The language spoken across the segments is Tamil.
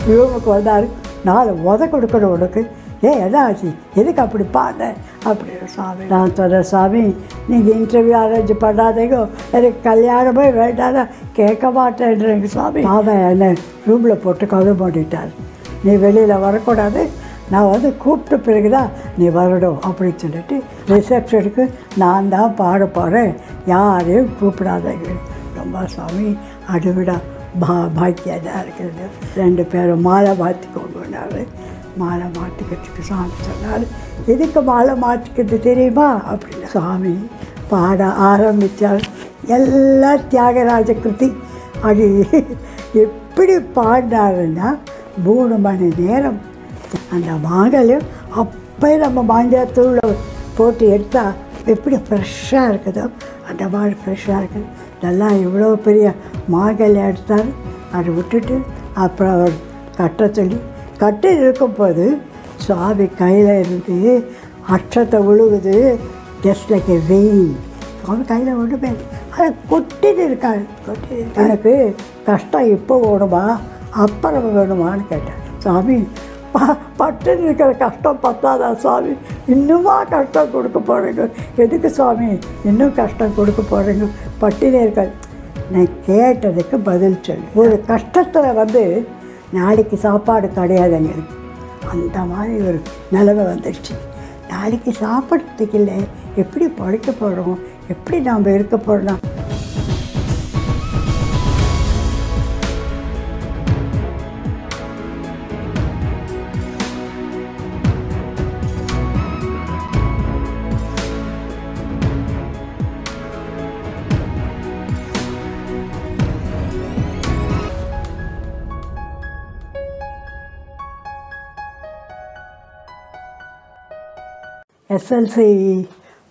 ரூமுக்கு வந்தார். 4 உத கொடுக்கணும் உனக்கு. என்ன ஆச்சு, எதுக்கு அப்படி பாட அப்படின்னு சாமி. நான் சொன்னேன், சாமி நீங்கள் இன்டர்வியூ அரேஞ்ச் பண்ணாதீங்க, எனக்கு கல்யாணமே வேண்டாம், கேட்க மாட்டேன்றேங்க சாமி. அவன் என்னை ரூமில் போட்டு கதை பண்ணிட்டார். நீ வெளியில் வரக்கூடாது, நான் வந்து கூப்பிட்ட பிறகு தான் நீ வரணும் அப்படின்னு சொல்லிட்டு ரிசப்ஷனுக்கு நான் தான் பாட போகிறேன், யாரையும் கூப்பிடாதீங்க. ரொம்ப சாமி அடுவிடா பாக்கியதாக இருக்குது. 2 பேரும் மாலை மாற்றிக்கோங்கன்னாரு. மாலை மாற்றிக்கிறதுக்கு சாமி சொன்னார். எதுக்கு மாலை மாற்றிக்கிறது தெரியுமா அப்படின்னு. சாமி பாட ஆரம்பித்தார். எல்லாம் தியாகராஜ கிருதி. அது எப்படி பாடினாருன்னா 3 மணி நேரம் அந்த மாங்கல்யம் அப்போ நம்ம மாங்காத்தூள் போட்டு எடுத்தால் எப்படி ஃப்ரெஷ்ஷாக இருக்குதோ அந்த மாதிரி ஃப்ரெஷ்ஷாக இருக்குது. நல்லா இவ்வளோ பெரிய மாங்கல்யம் எடுத்தார். அதை விட்டுட்டு அப்புறம் அவர் கட்ட சொல்லி கட்டி இருக்கும்போது சுவாமி கையில் இருந்து அச்சத்தை விழுகுது. Just like a vein. Swami கையில் ஒன்றுமே அதை கொட்டிட்டு இருக்காரு. எனக்கு கஷ்டம் இப்போ வேணுமா அப்புறம் வேணுமான்னு கேட்டேன். சாமி பட்டுன்னு இருக்கிற கஷ்டம் பத்தாதா சாமி, இன்னுமா கஷ்டம் கொடுக்க போகிறீங்க, எதுக்கு சுவாமி இன்னும் கஷ்டம் கொடுக்க போகிறீங்க, பட்டினே இருக்காது. நான் கேட்டதுக்கு பதில் சொல்லு. ஒரு கஷ்டத்தில் வந்து நாளைக்கு சாப்பாடு கிடையாதுங்க, அந்த மாதிரி ஒரு நிலைமை வந்துடுச்சு. நாளைக்கு சாப்பிட்றதுக்கு இல்லை, எப்படி பழைக்க போகிறோம், எப்படி நாம் இருக்க போகிறோம். SLC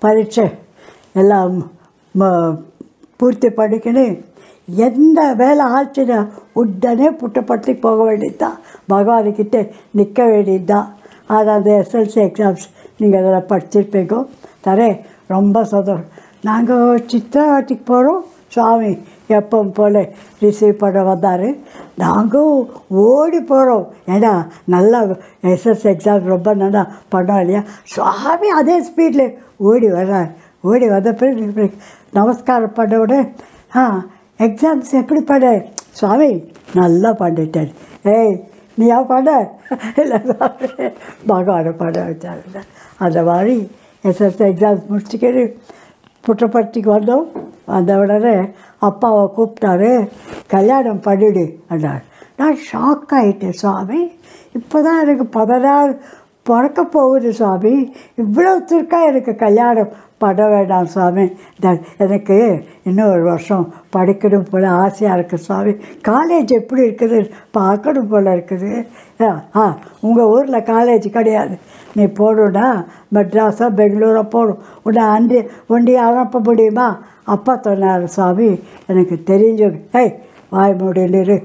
பரீட்சை எல்லாம் பூர்த்தி பண்ணிக்கணும். எந்த வேலை ஆச்சுன்னா உடனே புட்டப்பட்டு போக வேண்டியது தான், பகவான்கிட்ட நிற்க வேண்டியது தான். அதாவது SLC எக்ஸாம்ஸ் நீங்கள் அதெல்லாம் படிச்சிருப்பீங்க. தரேன், ரொம்ப சந்தோஷம். நாங்கள் சித்ராவாட்டிக்கு போகிறோம். சுவாமி எப்பவும் போல் ரிசீவ் பண்ண வந்தார். நாங்கள் ஓடி போகிறோம். ஏன்னா நல்லா SLC எக்ஸாம் ரொம்ப நல்லா பண்ணோம் இல்லையா. சுவாமி அதே ஸ்பீடில் ஓடி வர்றார். ஓடி வந்த பிறகு நமஸ்காரம் பண்ண உடனே எக்ஸாம்ஸ் எப்படி பண்ண சுவாமி? நல்லா பண்ணிட்டேன். ஏய் நீ ஏன் பண்ண இல்லை சாமி பகவானை பண்ண வச்சாங்க. அந்த மாதிரி SLC எக்ஸாம்ஸ் முடிச்சுக்கிட்டு புட்டப்பட்டிக்கு வந்தோம். வந்த உடனே அப்பாவை கூப்பிட்டாரு, கல்யாணம் பண்ணிடு அப்படின்னார். நான் ஷாக் ஆகிட்டேன். சுவாமி இப்போ தான் எனக்கு 16 பிறக்க போகுது சுவாமி, இவ்வளோ திருக்கா எனக்கு கல்யாணம் பண்ண வேண்டாம் சுவாமி, எனக்கு இன்னும் 1 வருஷம் படிக்கணும் போல் ஆசையாக இருக்குது சுவாமி, காலேஜ் எப்படி இருக்குது பார்க்கணும் போல் இருக்குது. உங்கள் ஊரில் காலேஜ் கிடையாது, நீ போகணுன்னா மெட்ராஸோ பெங்களூரோ போகணும், உன்னை ஒண்டி அனுப்ப முடியுமா? அப்பா சொன்னார், சுவாமி எனக்கு தெரிஞ்சவங்க, ஏய் வாய் மூடிட்டு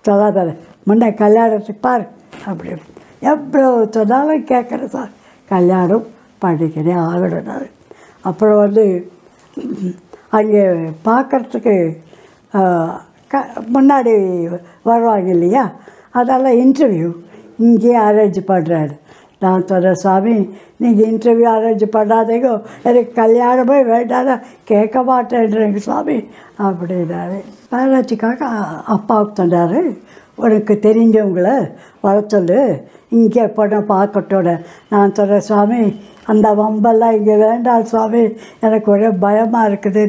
சொல்லாதார முன்ன கல்யாணத்துக்கு பாரு அப்படின்னு. எவ்வளோ சொன்னாலும் கேட்குறேன் சார், கல்யாணம் பண்ணிக்கிறேன் ஆகணும். அப்புறம் வந்து அங்கே பார்க்குறதுக்கு முன்னாடி வருவாங்க இல்லையா, அதெல்லாம் இன்டர்வியூ இங்கேயே அரேஞ்ச் பண்ணுறாரு. நான் சொன்னேன், சுவாமி நீங்கள் இன்டர்வியூ அரேஞ்ச் பண்ணாதீங்க, எனக்கு கல்யாணமே வேண்டாம், கேட்க மாட்டேன்றேங்க சுவாமி அப்படின்னாரு. மேரேஜுக்காக அப்பாவுக்கு சொன்னார், உனக்கு தெரிஞ்சவங்கள வர சொல்லு, இங்கே பொண்ணை பார்க்கட்டோட. நான் சொல்கிறேன், சுவாமி அந்த வம்பெல்லாம் இங்கே வேண்டாம் சுவாமி, எனக்கு ஒரே பயமாக இருக்குது.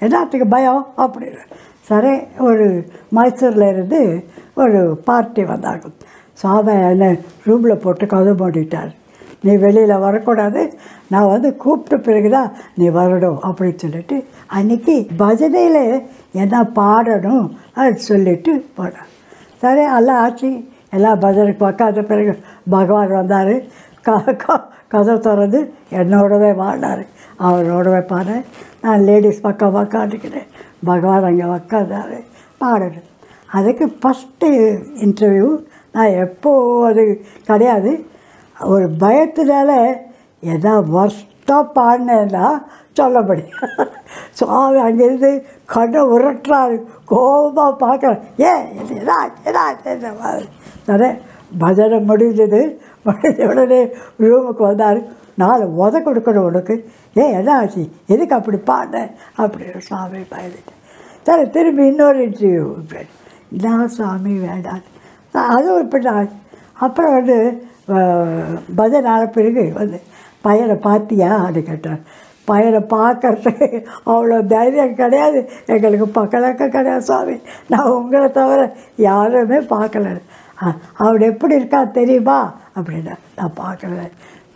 என்னத்துக்கு பயம் அப்படின்னு. சரி, ஒரு மைசூரில் இருந்து ஒரு பார்ட்டி வந்தாங்க. சுவாமி என்னை ரூமில் போட்டு கதை பண்ணிட்டார். நீ வெளியில் வரக்கூடாது, நான் வந்து கூப்பிட்ட பிறகு தான் நீ வரணும் அப்படின்னு சொல்லிட்டு அன்றைக்கி பஜனையில் என்ன பாடணும் அது சொல்லிவிட்டு போனார். சரி எல்லாம் ஆச்சு. எல்லாம் பஜனைக்கு உட்காந்த பிறகு பகவான் வந்தார். கதை திறந்து என்னோடவே பாடினார், அவரோடவே பாடினேன். நான் லேடிஸ் பக்கம் உக்காந்துக்கிறேன், பகவான் அங்கே உக்காந்தார் பாடணும். அதுக்கு ஃபஸ்ட்டு இன்டர்வியூ நான் எப்போது அது கிடையாது. ஒரு பயத்தினால எதா ஒர்ஸ்ட்டாக பாடினேன்னா சொல்லப்படி. ஸோ அங்கேருந்து கண்ணை உருட்டுறாரு, கோபமாக பார்க்குறேன், ஏன் என்ன மாதிரி. சரி பஜனை முடிஞ்சது. உடனே ரூமுக்கு வந்தார். 4 கொடுக்கணும் உனக்கு. என்ன ஆச்சு, எதுக்கு அப்படி பாடினேன் அப்படின்னு சாமி பயந்துட்டு. சரி திரும்பி இன்னொரு இன்டர்வியூ. நான் சாமி வேண்டாம், அதுவும் இப்படி தான். அப்புறம் பஜனை ஆன பிறகு பையனை பார்த்தியா அப்படின்னு கேட்டார். பையனை பார்க்கறதுக்கு அவ்வளோ தைரியம் கிடையாது எங்களுக்கு, பக்கலக்கம் கிடையாது சாமி. நான் உங்களை தவிர யாருமே பார்க்கல. அவள் எப்படி இருக்கா தெரியுமா அப்படின்னா, நான் பார்க்கல.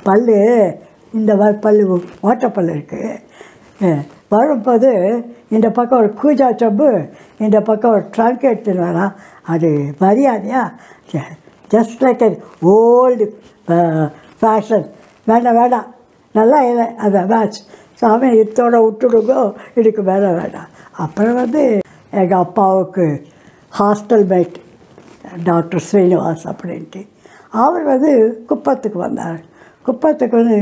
பல் இந்த மாதிரி பல் ஓட்டப்பல் இருக்குது. வரும்போது இந்த பக்கம் ஒரு கூஜா சொம்பு, இந்த பக்கம் ஒரு ட்ரங்க் எடுத்துன்னு வரா. அது மரியாதையா? Just like old fashion. வேண்டாம் நல்லா இல்லை அந்த மேட்ச். சாமி இத்தோட விட்டுடுங்கோ, இதுக்கு மேலே வேண்டாம். அப்புறம் எங்கள் அப்பாவுக்கு ஹாஸ்டல் மேட் டாக்டர் ஸ்ரீனிவாஸ் அப்படின்ட்டு அவர் குப்பத்துக்கு வந்தார். குப்பத்துக்கு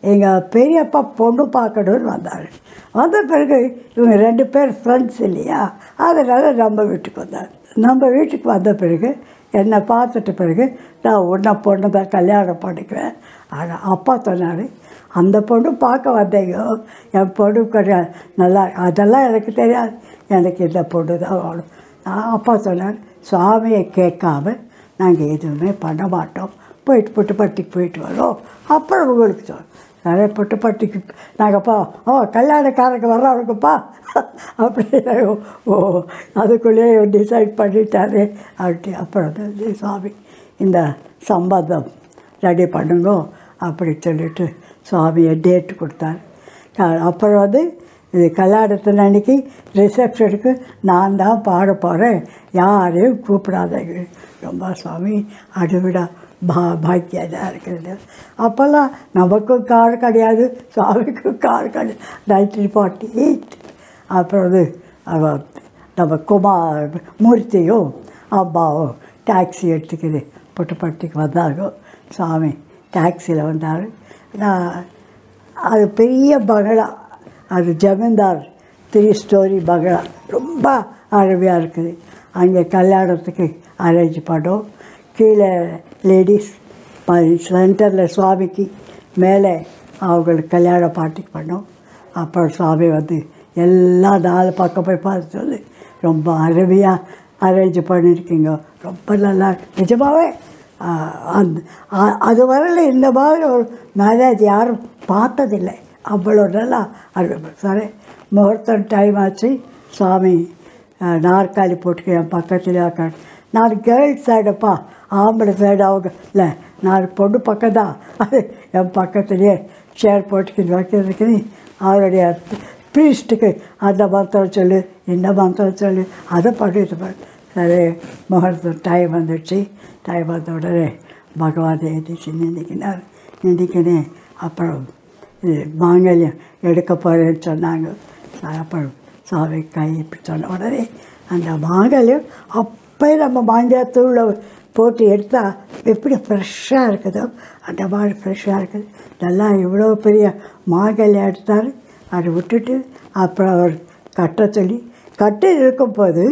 எங்கள் பெரியப்பா பொண்ணு பார்க்கணுன்னு வந்தார். வந்த பிறகு இவங்க 2 பேர் ஃப்ரெண்ட்ஸ் இல்லையா, அதனால் நம்ம வீட்டுக்கு வந்தார். நம்ம வீட்டுக்கு வந்த பிறகு என்னை பார்த்துட்ட பிறகு நான் உன்னை பொண்ணு தான் கல்யாணம் பண்ணிக்குவேன். ஆனால் அப்பா சொன்னார், அந்த பொண்ணு பார்க்க வந்தீங்க, என் பொண்ணு கிடையாது நல்லா, அதெல்லாம் எனக்கு தெரியாது, எனக்கு இந்த பொண்ணு தான் வேணும். அப்பா சொன்னார், சுவாமியை கேட்காம நாங்கள் எதுவுமே பண்ண மாட்டோம், போயிட்டு புட்டுப்பட்டிக்கு போயிட்டு வரோம், அப்புறம் உங்களுக்கு சொன்னோம். நிறைய புட்டுப்பட்டிக்கு நாங்கள்ப்பா கல்யாணக்காரங்க வர்றவனுக்குப்பா அப்படின்னு அதுக்குள்ளேயே டிசைட் பண்ணிட்டாரு அப்படி. அப்புறம் சுவாமி இந்த சம்பந்தம் ரெடி பண்ணுங்க அப்படி சொல்லிவிட்டு சுவாமியை டேட்டு கொடுத்தாரு. அப்புறம் இது கல்யாணத்தில் அன்றைக்கி ரிசப்ஷனுக்கு நான் தான் பாட போகிறேன், யாரையும் கூப்பிடாதீங்க. ரொம்ப சுவாமி அதுவிட பாக்கியதாக இருக்கிறது. அப்போல்லாம் நமக்கும் கார் கிடையாது, சுவாமிக்கும் கார் கிடையாது. 1948 அப்புறம் நம்ம மூர்த்தியும் அம்மாவும் டாக்ஸி எடுத்துக்கிது புட்டுப்பட்டிக்கு வந்தாங்க. சுவாமி டாக்ஸியில் வந்தார். அது பெரிய பங்களா, அது ஜமீன்தார் 3 ஸ்டோரி பங்களா, ரொம்ப அருமையாக இருக்குது. அங்கே கல்யாணத்துக்கு அரேஞ்ச் பண்ணோம். கீழே லேடிஸ், சென்டரில் சுவாமிக்கு, மேலே அவங்களுக்கு கல்யாண பார்ட்டிக்கு பண்ணோம். அப்புறம் சுவாமி எல்லா 4 பக்கம் போய் பார்த்து ரொம்ப அருமையாக அரேஞ்ச் பண்ணியிருக்கீங்க, ரொம்ப நல்லா. நிஜமாகவே அது வரையில் இந்த மாதிரி ஒரு மேரேஜ் யாரும் பார்த்ததில்லை, அவ்வளோ நல்லா அருமை. சரி முகூர்த்தம் டைம் ஆச்சு. சுவாமி நாற்காலி போட்டுக்க என் பக்கத்தில் உட்காந்து. நான் கேர்ள்ஸ் சைடுப்பா, ஆம்பளை சைடு அவங்க இல்லை, நான் பொண்ணு பக்கம் தான், அது என் பக்கத்துலேயே சேர் போட்டுக்கிட்டு வைக்கிறதுக்கு அவருடைய ப்ரீஸ்ட்டுக்கு அந்த மந்திரம் சொல்லு, இந்த மந்திரம் சொல்லு, அதை பண்ணிட்டு. சரி முகூர்த்தம் டைம் வந்துடுச்சு. டைம் வந்த உடனே பகவான் எழுதிச்சு நினைக்கினே. அப்புறம் இது மாங்கல்யம் எடுக்க போகிறேன்னு சொன்னாங்க. அப்புறம் சாமி கை இப்படி சொன்ன உடனே அந்த மாங்கல்யம் அப்போ நம்ம மாங்காத்தூளை போட்டு எடுத்தால் எப்படி ஃப்ரெஷ்ஷாக இருக்குதோ அந்த மாதிரி ஃப்ரெஷ்ஷாக இருக்குது. நல்லா இவ்வளோ பெரிய மாங்கல்யம் எடுத்தார். அதை விட்டுட்டு அப்புறம் அவர் கட்ட சொல்லி கட்டி இருக்கும்போது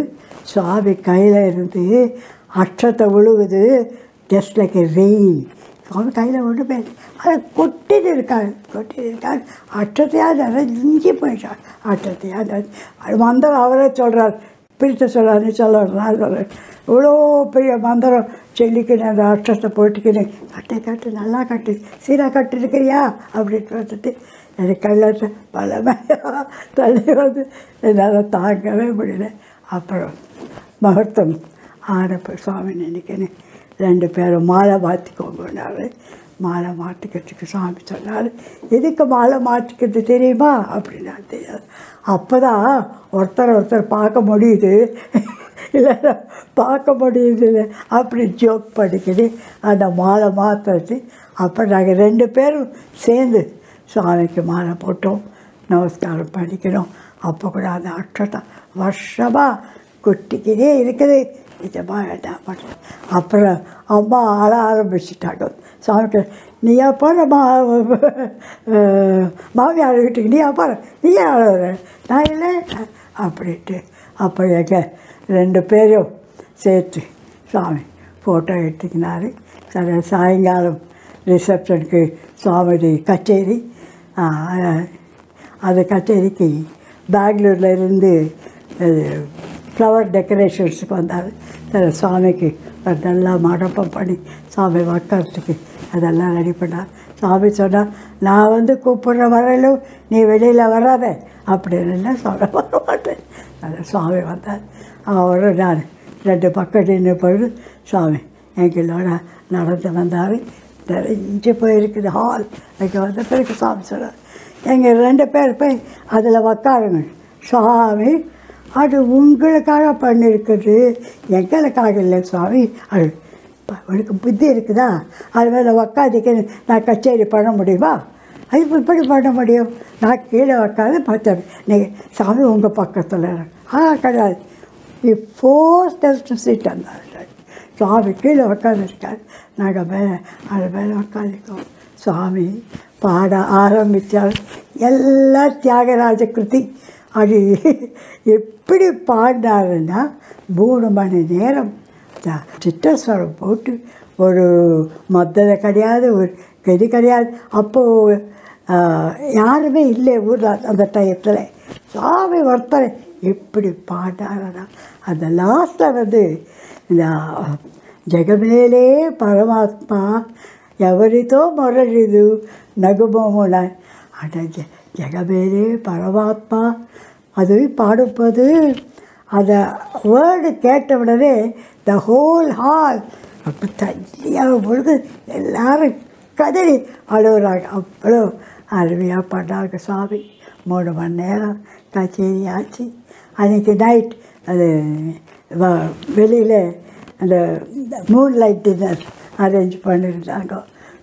சுவாமி கையில் இருந்து அற்றத்தை விழுகுது. Just like a rain. Swami கையில் ஒன்றுமே அதை கொட்டிட்டு இருக்காரு. அற்றத்தையாக நிறைஞ்சி போயிட்டார். அற்றத்தையாக அது மந்திரம் அவரே சொல்கிறார், பிரித்த சொல்கிறார், நீ சொல்கிறார் சொல்கிறேன். இவ்வளோ பெரிய மந்திரம் சொல்லிக்கின்னு அந்த அற்றத்தை போட்டுக்கின்னு கட்டு நல்லா கட்டு, சீராக கட்டிருக்கிறியா அப்படின்னு வந்துட்டு எனக்கு கல்லத்தை பலமையாக தள்ளி என்னால் தாங்கவே முடியல. அப்புறம் முகூர்த்தம் ஆனப்போ சுவாமி நினைக்கிறேன் 2 பேரும் மாலை மாற்றிக்கோங்கன்னாரு. மாலை மாற்றிக்கிறதுக்கு சுவாமி சொன்னார். எதுக்கு மாலை மாற்றிக்கிறது தெரியுமா அப்படின்னா தெரியாது. அப்போ தான் ஒருத்தர் பார்க்க முடியுது, இல்லைன்னா பார்க்க முடியுது அப்படி ஜோக் பண்ணிக்கிது அந்த மாலை மாற்றுறது. அப்போ நாங்கள் 2 பேரும் சேர்ந்து சுவாமிக்கு மாலை போட்டோம், நமஸ்காரம் பண்ணிக்கிறோம். அப்போ கூட அந்த அற்றத்தை வருஷமாக குட்டிக்கிட்டே இருக்குது. நிஜமாக என்ன பண்ணுறேன். அப்புறம் அம்மா அழ ஆரம்பிச்சிட்டாங்க. சாமிக்கு நீயா போகிற மாமியார் வீட்டுக்கு நீயா போகிற, நீயே அழுகிற, நான் இல்லை அப்படின்ட்டு. அப்போ எங்கள் 2 பேரும் சேர்த்து சாமி ஃபோட்டோ எடுத்துக்கினார். சரி, சாயங்காலம் ரிசப்ஷனுக்கு சுவாமி கச்சேரி. அது கச்சேரிக்கு பெங்களூரில் இருந்து ஃப்ளவர் டெக்கரேஷன்ஸுக்கு வந்தார். சரி, சுவாமிக்கு ஒரு நல்லா மடப்பம் பண்ணி சுவாமி உட்காரத்துக்கு அதெல்லாம் ரெடி பண்ணார். சுவாமி சொன்னால், நான் கூப்பிட்ற வரையிலும் நீ வெளியில் வராத அப்படின்னு சொல்ல வர மாட்டேன். அது சுவாமி வந்தார். அவரும் நான் 2 பக்கம் நின்று பொழுது சுவாமி எங்களோட நடந்து வந்தார். நிறைஞ்சு போயிருக்குது ஹால். அங்கே வந்த பிறகு சுவாமி சொன்னார், எங்கள் 2 பேர் போய் அதில் உக்காருங்க. சுவாமி, அது உங்களுக்காக பண்ணியிருக்குது, எங்களுக்காக இல்லை சுவாமி. அது உனக்கு புத்தி இருக்குதா? அது மேலே உக்காதிக்க நான் கச்சேரி பண்ண முடியுமா? அது இப்படி பண்ண முடியும்? நான் கீழே உக்காந்து பார்த்தேன். நீங்கள் சாமி உங்கள் பக்கத்தில் கிடையாது. ஃபோர்ஸ்ட் சீட் இருந்தார். சுவாமி கீழே உட்காந்துருக்காரு, நாங்கள் அது மேலே உட்காந்துருக்கோம். சுவாமி பாட ஆரம்பித்தார். எல்லாம் தியாகராஜ கிருதி. அது எப்படி பாடினாருன்னா 3 மணி நேரம் சிற்றஸ்வரம் போட்டு, ஒரு மத்ததை கிடையாது, ஒரு கெதி கிடையாது. அப்போது யாருமே இல்லை ஊரில் அந்த டயத்தில். சுவாமி ஒருத்தர் எப்படி பாடினாருன்னா, அந்த லாஸ்ட்டில் இந்த జగమేలే పరమాత్మ ఎవరితో మొరలిదు நகுமோமுன அட ஜெகமேலே பரமாத்மா அது பாடும்போது அந்த வேர்டு கேட்ட உடனே த ஹோல் ஹால் அப்படி தண்ணியாக பொழுது எல்லோரும் கதறி அழுகுறாங்க. அவ்வளோ அருமையாக பண்ணாங்க சுவாமி. 3 மணி நேரம் கச்சேரி ஆச்சு. அன்றைக்கி நைட் அது வெளியில் அந்த மூன் லைட் டின்னர் அரேஞ்ச் பண்ணியிருந்தாங்க.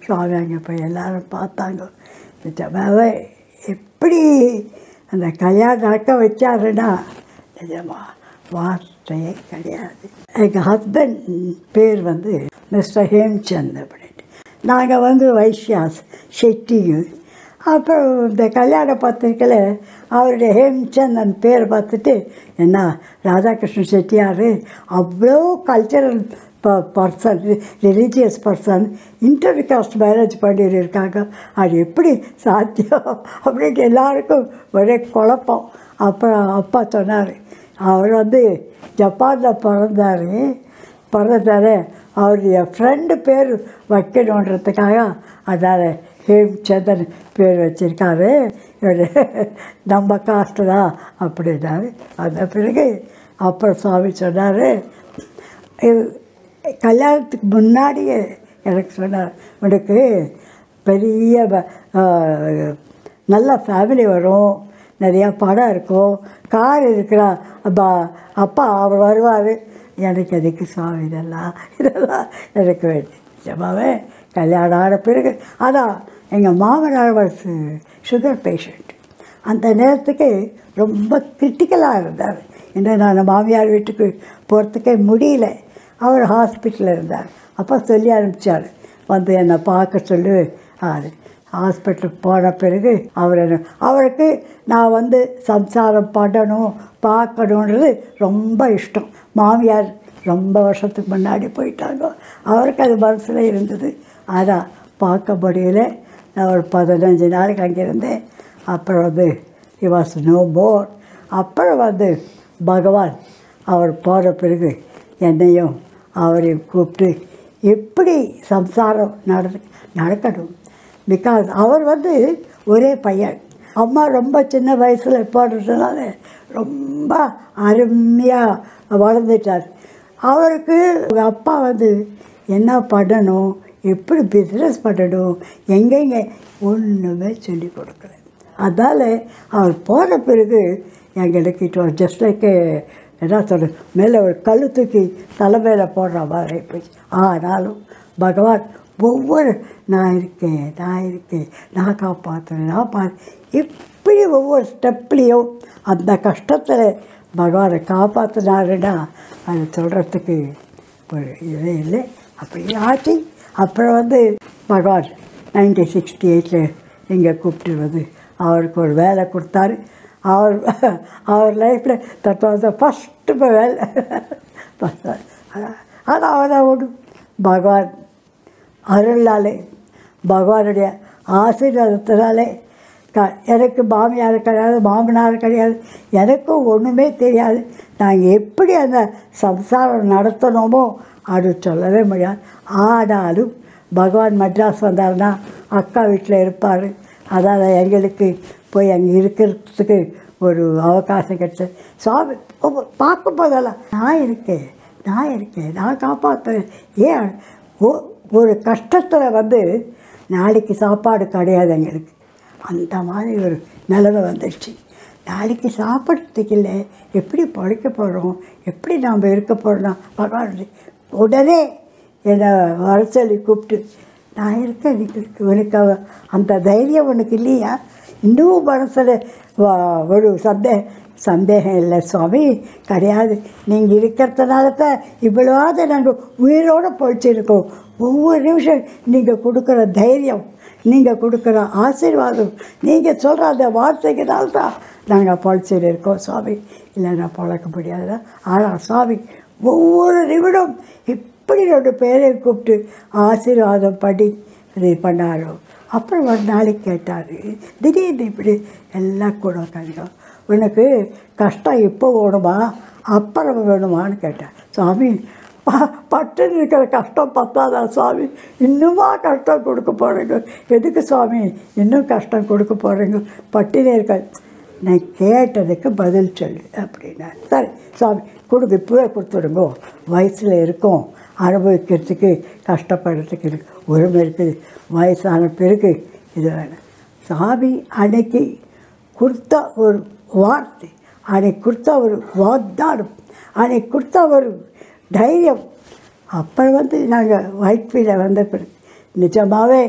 சுவாமி அங்கே போய் எல்லோரும் பார்த்தாங்க. நிஜமாவே எப்படி அந்த கல்யாணம் நடக்க வச்சாருன்னா நிஜமாக வார்த்தையே கிடையாது. எங்கள் ஹஸ்பண்ட் பேர் மிஸ்டர் ஹேம்சந்த் அப்படின்ட்டு. நாங்கள் வைஷ்யாஸ் ஷெட்டிங்க. அப்புறம் இந்த கல்யாண பத்திரிக்கையில் அவருடைய ஹேம்சந்த் அந்த பேரை பார்த்துட்டு, என்ன ராதாகிருஷ்ணன் செட்டியார் அவ்வளோ cultural person, religious person, inter cost marriage பண்ணியிருக்காங்க, அது எப்படி சாத்தியம் அப்படின்ட்டு எல்லாருக்கும் ஒரே குழப்பம். அப்புறம் அப்பா சொன்னார், அவர் ஜப்பானில் பிறந்தார், அவருடைய ஃப்ரெண்டு பேர் வைக்கணுன்றதுக்காக அதனால் ஹேம்சந்தன் பேர் வச்சுருக்காரு, இவர் நம்ம காஸ்ட்டு தான் அப்படின்னாரு. அந்த பிறகு அப்புறம் சுவாமி சொன்னார், கல்யாணத்துக்கு முன்னாடியே எனக்கு சொன்னார், உனக்கு பெரிய நல்ல ஃபேமிலி வரும், நிறையா படம் இருக்கும், கார் இருக்கிறா அப்பா அவர் வருவார். எனக்கு எதுக்கு சுவாமி இதெல்லாம் எனக்கு வேணும். நிஜமாவே கல்யாணம் ஆன பிறகு அதான் எங்கள் மாமனார் சுகர் பேஷண்ட். அந்த நேரத்துக்கு ரொம்ப கிரிட்டிக்கலாக இருந்தார். ஏன்னா நான் மாமியார் வீட்டுக்கு போகிறதுக்கே முடியல. அவர் ஹாஸ்பிட்டலில் இருந்தார். அப்போ சொல்லி அனுப்பிச்சார், என்னை பார்க்க சொல்லு. அது ஹாஸ்பிட்டலுக்கு போன பிறகு அவருக்கு நான் சம்சாரம் பண்ணணும் பார்க்கணுன்றது ரொம்ப இஷ்டம். மாமியார் ரொம்ப வருஷத்துக்கு முன்னாடி போயிட்டாங்க. அவருக்கு அது மனசில் இருந்தது. அதான் பார்க்க முடியல. நான் ஒரு 15 நாளைக்கு அங்கே இருந்தேன். அப்புறம் ஹி வாஸ் நோ மோர். அப்புறம் பகவான் அவர் போன பிறகு என்னையும் அவரையும் கூப்பிட்டு எப்படி சம்சாரம் நடக்கணும். பிகாஸ் அவர் ஒரே பையன். அம்மா ரொம்ப சின்ன வயசில் போடுறதுனால ரொம்ப அருமையாக வளர்ந்துட்டார். அவருக்கு அப்பா என்ன பண்ணணும், எப்படி பிஸ்னஸ் பண்ணணும், எங்கெங்கே ஒன்றுமே சொல்லி கொடுக்கல. அதனால் அவர் போன பிறகு எங்களுக்கு இட் வாஸ் ஜஸ்ட் லைக் என்ன சொல்கிறது, மேலே ஒரு கல் தூக்கி தலை மேலே போடுற மாதிரி போச்சு. ஆனாலும் பகவான் ஒவ்வொரு நான் இருக்கேன் நான் காப்பாற்றுறேன் இப்படி ஒவ்வொரு ஸ்டெப்லேயும் அந்த கஷ்டத்தில் பகவானை காப்பாற்றினாருன்னா அது சொல்கிறதுக்கு ஒரு இதே இல்லை. அப்படி ஆச்சு. அப்புறம் பகவான் 1968 இங்கே கூப்பிட்டு அவருக்கு ஒரு வேலை கொடுத்தாரு. அவர் லைஃப்பில் தட் வாஸ் த ஃபஸ்ட்டு வேலை. ஆனால் அவன் ஒன்று பகவான் அருளாலே பகவானுடைய ஆசீர்வாதத்தினாலே எனக்கு மாமியார் கிடையாது, மாமனார் கிடையாது, எனக்கும் ஒன்றுமே தெரியாது. நாங்கள் எப்படி அந்த சம்சாரம் நடத்தணுமோ அது சொல்லவே முடியாது. ஆனாலும் பகவான் மெட்ராஸ் வந்தார்னா அக்கா வீட்டில் இருப்பார். அதாவது எங்களுக்கு போய் அங்கே இருக்கிறதுக்கு ஒரு அவகாசம் கிடச்சி சுவாமி பார்க்கும் போதெல்லாம் நான் இருக்கேன், நான் காப்பாற்றுறேன். ஏன் ஒரு கஷ்டத்தில் நாளைக்கு சாப்பாடு கிடையாது எங்களுக்கு, அந்த மாதிரி ஒரு நிலைமை வந்துடுச்சு. நாளைக்கு சாப்பிட்றதுக்கு இல்லை, எப்படி பழைக்க போகிறோம், எப்படி நாம் இருக்க போகிறோம். பகவான் உடனே என்னை வர சொல்லி கூப்பிட்டு நான் இருக்கேன், உனக்கு அந்த தைரியம் உனக்கு இல்லையா? இன்னும் மனசில் ஒரு சந்தேகம் இல்லை சுவாமி, கிடையாது. நீங்கள் இருக்கிறதுனால தான் இவ்வளவாவது நாங்கள் உயிரோடு பொழிச்சிருக்கோம். ஒவ்வொரு நிமிஷம் நீங்கள் கொடுக்குற தைரியம், நீங்கள் கொடுக்குற ஆசீர்வாதம், நீங்கள் சொல்கிற அந்த வார்த்தைக்குனால தான் நாங்கள் பொழிச்சிட்டு இருக்கோம் சுவாமி. இல்லைன்னா பொழக்க முடியாது. ஆனால் சுவாமி ஒவ்வொரு நிமிடம் இப்படி 2 பேரையும் கூப்பிட்டு ஆசீர்வாதம் பண்ணி இது பண்ணாரோ. அப்புறம் ஒரு நாளைக்கு கேட்டார், திடீர்னு இப்படி எல்லாம் கூட உட்காந்துக்கோ, உனக்கு கஷ்டம் இப்போ வேணுமா அப்புறம் வேணுமான்னு கேட்டேன். சுவாமி பட்டுன்னு இருக்கிற கஷ்டம் பத்தாதா சுவாமி, இன்னுமா கஷ்டம் கொடுக்க போகிறீங்க? எதுக்கு சுவாமி இன்னும் கஷ்டம் கொடுக்க போகிறீங்க? பட்டினே இருக்க. நான் கேட்டதுக்கு பதில் சொல்லு அப்படின்னா, சரி சுவாமி கொடுங்க, இப்போவே கொடுத்துடுங்கோ, வயசில் இருக்கோம், அனுபவிக்கிறதுக்கு கஷ்டப்படுறதுக்கு உரிமை இருக்குது, வயசான பிறகு இது வேணும். சாமி அன்னைக்கு கொடுத்த ஒரு வார்த்தை, அன்னைக்கு கொடுத்த ஒரு வாக்தானம், அன்னைக்கு கொடுத்த ஒரு தைரியம். அப்புறம் நாங்கள் ஒயிட்ஃபீல்டில் வந்த பிறகு நிஜமாகவே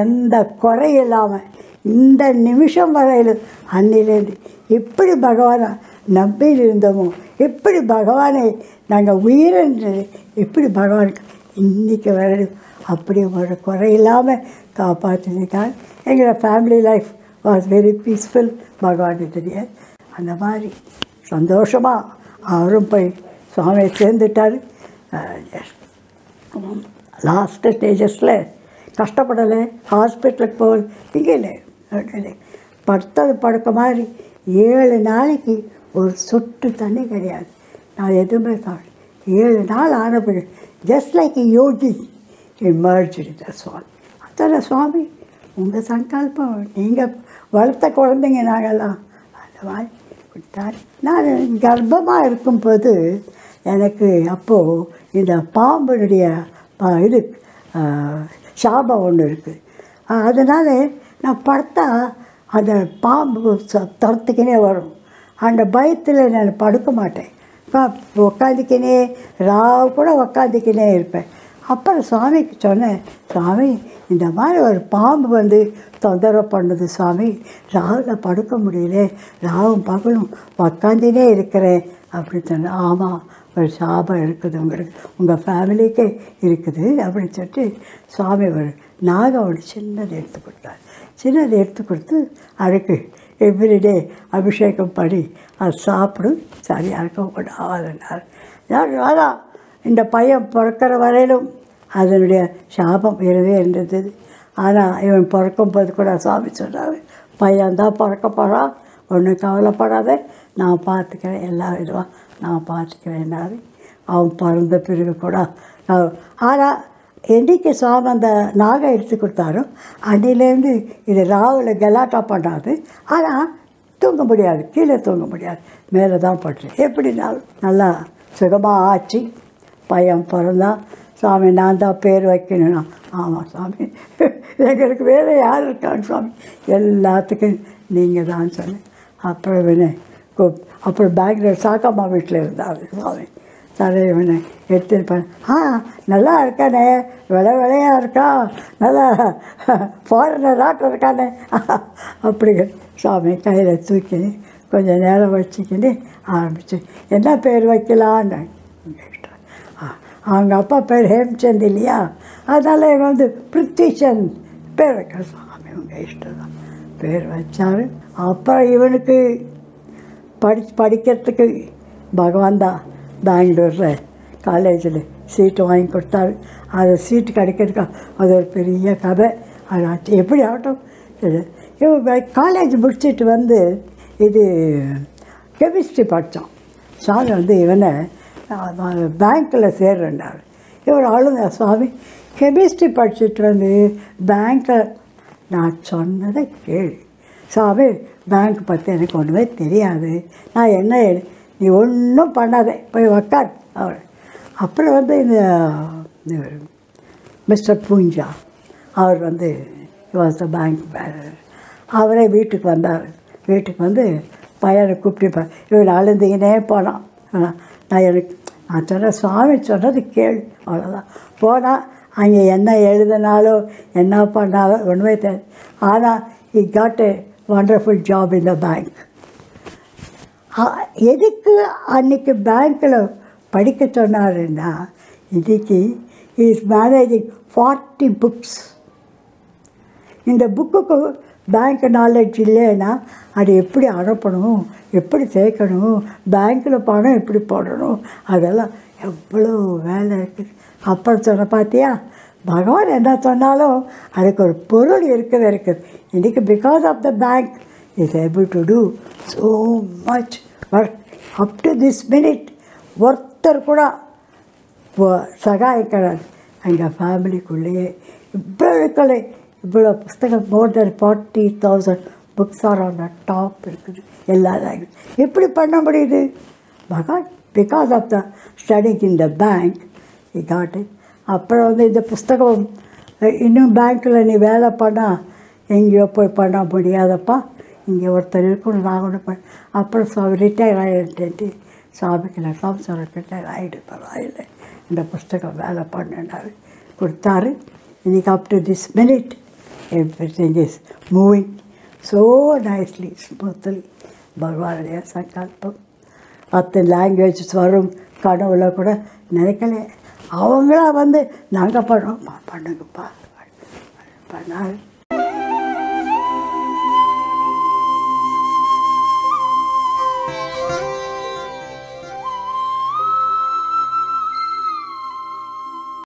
எந்த குறை இல்லாமல் இந்த நிமிஷம் வரையிலும் அன்னிலேருந்து எப்படி பகவானை நம்பி இருந்தோமோ, எப்படி பகவானை நாங்கள் உயிரென்றது, எப்படி பகவானுக்கு இன்றைக்கி வரையும் அப்படி ஒரு குறை இல்லாமல் காப்பாற்றினார். எங்களோட family life was very peaceful. பகவான் தெரியாது. அந்த மாதிரி சந்தோஷமாக அவரும் போய் சுவாமியை சேர்ந்துட்டார். லாஸ்ட் ஸ்டேஜஸில் கஷ்டப்படலை, ஹாஸ்பிட்டலுக்கு போகல, இங்கே இல்லை, படுத்தது படுக்க மாதிரி 7 நாளைக்கு ஒரு சொட்டு தண்ணி கிடையாது. நான் எதுவுமே சாப்பிட்டேன். 7 நாள் ஆன பிறகு ஜஸ்ட் லைக் யோகி எமர்ஜ்டு த சுவாமி. அதான் சுவாமி உங்கள் சங்கல்பம், நீங்கள் வளர்த்த குழந்தைங்க நாங்கள்லாம், அந்த மாதிரி கொடுத்தாரு. நான் கர்ப்பமாக இருக்கும்போது எனக்கு அப்போது இந்த பாம்புடைய இது சாபம் ஒன்று இருக்குது. அதனால் நான் படுத்தா அந்த பாம்பு துரத்துக்கினே வரும். அந்த பயத்தில் நான் படுக்க மாட்டேன், உக்காந்துக்கினே ராவு கூட உக்காந்துக்கினே இருப்பேன். அப்புறம் சுவாமிக்கு சொன்னேன், சுவாமி இந்த மாதிரி ஒரு பாம்பு தொந்தரவு பண்ணுது சுவாமி, ராவில் படுக்க முடியல, ராவும் பகலும் உக்காந்தினே இருக்கிறேன் அப்படின்னு சொன்னேன். ஆமாம், ஒரு சாபம் இருக்குது உங்களுக்கு, உங்கள் ஃபேமிலிக்கே இருக்குது அப்படின்னு சொல்லிட்டு சுவாமி ஒரு நாகம் ஒன்று சின்னது எடுத்து கொடுத்தார். சின்னது எடுத்து கொடுத்து அதுக்கு எவ்ரிடே அபிஷேகம் பண்ணி அது சாப்பிடும், சரியாக இருக்கக்கூடாதுன்னார். அதான் இந்த பையன் பிறக்கிற வரையிலும் அதனுடைய சாபம் வேறவே இருந்தது. ஆனால் இவன் பிறக்கும்போது கூட சுவாமி சொன்னார், பையன்தான் பிறக்க போகிறான், ஒன்றும் கவலைப்படாத, நான் பார்த்துக்கிறேன், எல்லா விதமாக நான் பார்த்துக்கிறேன்னாரு. அவன் பிறந்த பிறகு கூட ஆனால் என்றைக்கு சுவாமி அந்த நாகம் எடுத்து கொடுத்தாரோ அன்னிலேருந்து இது ராவில் கலாட்டா பண்ணாது. ஆனால் தூங்க முடியாது, கீழே தூங்க முடியாது, மேலே தான் பட்டு எப்படினாலும் நல்லா சுகமாக ஆச்சு. பையன் பிறந்தான். சுவாமி நான் தான் பேர் வைக்கணும்னா, ஆமாம் சுவாமி எங்களுக்கு வேறு யார் இருக்காங்க சுவாமி, எல்லாத்துக்கும் நீங்கள் தான் சொன்னேன். அப்புறம் இவனை அப்புறம் பெங்களூர் சாக்கம்மா வீட்டில் இருந்தார் சுவாமி. சரி இவனை எடுத்துருப்பேன். நல்லா இருக்கானே, விளையாக இருக்கா, நல்லா ஃபாரினராட்டம் இருக்கானே அப்படி சுவாமி கையில் தூக்கி கொஞ்சம் நேரம் வச்சுக்கின்னு ஆரம்பிச்சு என்ன பேர் வைக்கலான்னு இஷ்டம். அவங்க அப்பா பேர் ஹேம்சந்த் இல்லையா, அதனால் இவன் பிருத்விசந்த் பேர் வைக்க சுவாமி உங்கள் இஷ்டம் தான் பேர் வச்சார். அப்புறம் இவனுக்கு படிக்கிறதுக்கு பகவான் தான் பெங்களூரில் காலேஜில் சீட்டு வாங்கி கொடுத்தாரு. அது சீட்டு கிடைக்கிறதுக்கா அது ஒரு பெரிய கதை. அது எப்படி ஆகட்டும். இவன் காலேஜ் முடிச்சுட்டு வந்து இது கெமிஸ்ட்ரி படித்தான். சாமி வந்து இவனை பேங்க்கில் சேர்றார். இவர் ஆளுங்க சுவாமி கெமிஸ்ட்ரி படிச்சுட்டு வந்து பேங்க்கில் நான் சொன்னதை கேளு சாமி, பேங்க் பற்றி எனக்கு ஒன்றுமே தெரியாது, நான் என்ன நீ ஒன்றும் பண்ணாதே போய் உக்கார் அவர். அப்புறம் வந்து இந்த மிஸ்டர் பூஞ்சா அவர் வந்து வாஸ் த பேங்க் மேனேஜர். அவரே வீட்டுக்கு வந்தார். வீட்டுக்கு வந்து பையனை கூப்பிட்டு இவர் அழுந்திங்கன்னே போனான். நான் சொன்னேன் சுவாமி சொன்னது கேளு அவ்வளோதான். போனால் அங்கே என்ன எழுதினாலோ என்ன பண்ணாலும் ஒன்றுமே தெரியாது. ஆனால் he got a wonderful job in the bank. எதுக்கு அன்றைக்கி பேங்க்கில் படிக்க சொன்னாருன்னா, இன்றைக்கி he is managing 40 books. இந்த புக்குக்கு பேங்க் நாலேஜ் இல்லைன்னா அது எப்படி அனுப்பணும், எப்படி சேர்க்கணும், பேங்க்கில் பணம் எப்படி போடணும், அதெல்லாம் எவ்வளோ வேலை இருக்குது. அப்புறம் சொன்ன பார்த்தியா, பகவான் என்ன சொன்னாலும் அதுக்கு ஒரு பொருள் இருக்கவே இருக்குது. இன்றைக்கி because of the bank is able to do so much work. Up to this minute ஒருத்தர் கூட சகாயிக்கிறார். எங்கள் ஃபேமிலிக்குள்ளேயே இவ்வளோ புஸ்தகம் more than 40,000 books are on the top இருக்குது எல்லா லாங்குவேஜ். எப்படி பண்ண முடியுது? பகவான் because of the studying in the bank he got it. அப்புறம் வந்து இந்த புஸ்தகம் இன்னும் பேங்க்கில் நீ வேலை பண்ணால் எங்கேயோ போய் பண்ண முடியாதப்பா, இங்கே ஒருத்தர் இருக்கணும், நான் ஒன்று பண்ண. அப்புறம் சுவாமி ரிட்டையர் ஆகிட்டு சுவாமிக்கு நான் சொல்ல ரிட்டையர் ஆகிடு பரவாயில்லை, இந்த புஸ்தகம் வேலை பண்ணினாரு கொடுத்தாரு. இன்றைக்கி அப் to this minute everything is moving so nicely, smoothly. பகவானுடைய சங்கல்பம். அத்தனை லாங்குவேஜஸ் வரும் கனவுல கூட நினைக்கல. அவங்களா வந்து நாங்கள் பண்ணுவோம், பண்ணுங்கப்பா பண்ணாரு.